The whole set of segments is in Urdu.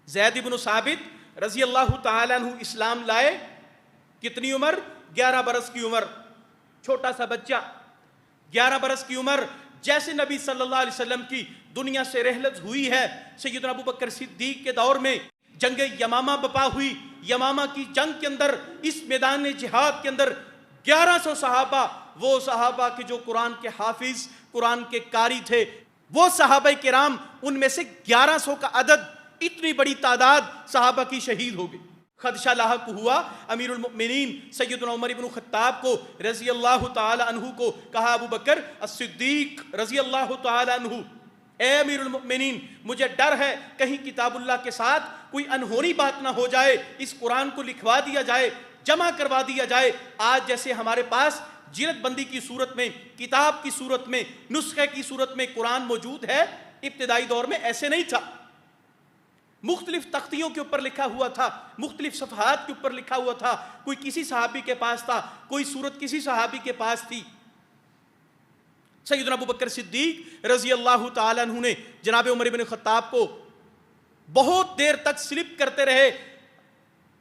زید بن ثابت رضی اللہ تعالیٰ عنہ اسلام لائے، کتنی عمر؟ 11 برس کی عمر، چھوٹا سا بچہ، 11 برس کی عمر۔ جیسے نبی صلی اللہ علیہ وسلم کی دنیا سے رحلت ہوئی ہے، سیدنا ابو بکر صدیق کے دور میں جنگ یمامہ بپا ہوئی۔ یمامہ کی جنگ کے اندر، اس میدان جہاد کے اندر 1100 صحابہ، وہ صحابہ کے جو قرآن کے حافظ، قرآن کے قاری تھے، وہ صحابہ کرام، ان میں سے 1100 کا عدد، اتنی بڑی تعداد صحابہ کی شہید ہو گئی۔ خدشہ لاحق ہوا امیر المؤمنین سیدنا عمر بن خطاب کو رضی اللہ تعالی عنہ کو، کہا ابو بکر الصدیق رضی اللہ تعالی عنہ، اے امیر المؤمنین، مجھے ڈر ہے کہیں کتاب اللہ کے ساتھ کوئی انہونی بات نہ ہو جائے، اس قرآن کو لکھوا دیا جائے، جمع کروا دیا جائے۔ آج جیسے ہمارے پاس جلد بندی کی صورت میں، کتاب کی صورت میں، نسخے کی صورت میں قرآن موجود ہے، ابتدائی دور میں ایسے نہیں تھا۔ مختلف تختیوں کے اوپر لکھا ہوا تھا، مختلف صفحات کے اوپر لکھا ہوا تھا، کوئی کسی صحابی کے پاس تھا، کوئی صورت کسی صحابی کے پاس تھی۔ سیدنا ابو بکر صدیق رضی اللہ تعالیٰ عنہ نے جناب عمر بن خطاب کو بہت دیر تک سلپ کرتے رہے،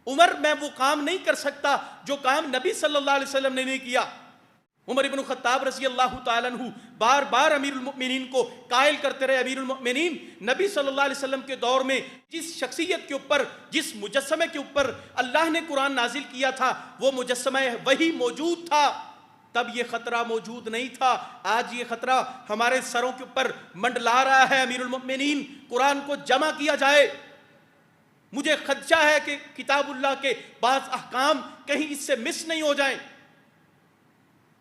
عمر میں وہ کام نہیں کر سکتا جو کام نبی صلی اللہ علیہ وسلم نے نہیں کیا۔ عمر بن خطاب رضی اللہ تعالیٰ عنہ بار بار امیر المؤمنین کو قائل کرتے رہے، امیر المؤمنین، نبی صلی اللہ علیہ وسلم کے دور میں جس شخصیت کے اوپر، جس مجسمے کے اوپر اللہ نے قرآن نازل کیا تھا، وہ مجسمہ وہی موجود تھا، تب یہ خطرہ موجود نہیں تھا۔ آج یہ خطرہ ہمارے سروں کے اوپر منڈلا رہا ہے۔ امیر المؤمنین، قرآن کو جمع کیا جائے۔ مجھے خدشہ ہے کہ کتاب اللہ کے بعض احکام کہیں اس سے مس نہیں ہو جائیں۔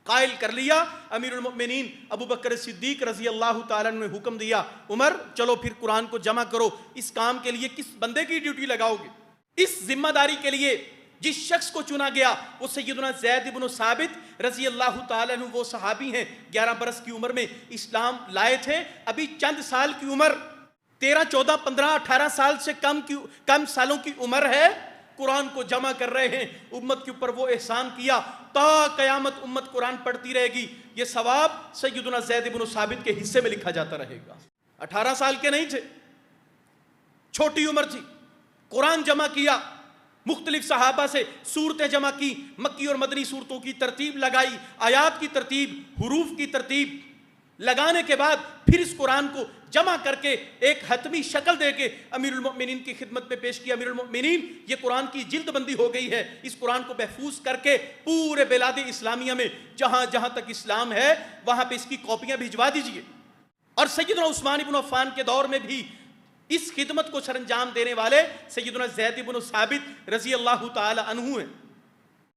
قائل کر لیا امیر المؤمنین ابو بکر صدیق رضی اللہ تعالیٰ نے حکم دیا، عمر چلو پھر قرآن کو جمع کرو۔ اس کام کے لیے کس بندے کی ڈیوٹی لگاؤ گے؟ اس ذمہ داری کے لیے جس شخص کو چنا گیا وہ سیدنا زید بن ثابت رضی اللہ تعالیٰ عنہ، وہ صحابی ہیں، 11 برس کی عمر میں اسلام لائے تھے، ابھی چند سال کی عمر، 13 14 15 18 سال سے کم سالوں کی عمر ہے، قرآن کو جمع کر رہے ہیں۔ امت کے اوپر وہ احسان کیا، تا قیامت امت قرآن پڑھتی رہے گی، یہ ثواب سیدنا زید بن ثابت کے حصے میں لکھا جاتا رہے گا۔ 18 سال کے نہیں تھے، چھوٹی عمر تھی، قرآن جمع کیا، مختلف صحابہ سے صورتیں جمع کی، مکی اور مدنی صورتوں کی ترتیب لگائی، آیات کی ترتیب، حروف کی ترتیب لگانے کے بعد پھر اس قرآن کو جمع کر کے ایک حتمی شکل دے کے امیر المؤمنین کی خدمت میں پیش کیا۔ امیر المؤمنین، یہ قرآن کی جلد بندی ہو گئی ہے، اس قرآن کو محفوظ کر کے پورے بلاد اسلامیہ میں جہاں جہاں تک اسلام ہے وہاں پہ اس کی کاپیاں بھجوا دیجئے۔ اور سیدنا عثمان بن عفان کے دور میں بھی اس خدمت کو سر انجام دینے والے سیدنا زید بن ثابت رضی اللہ تعالی عنہ ہیں۔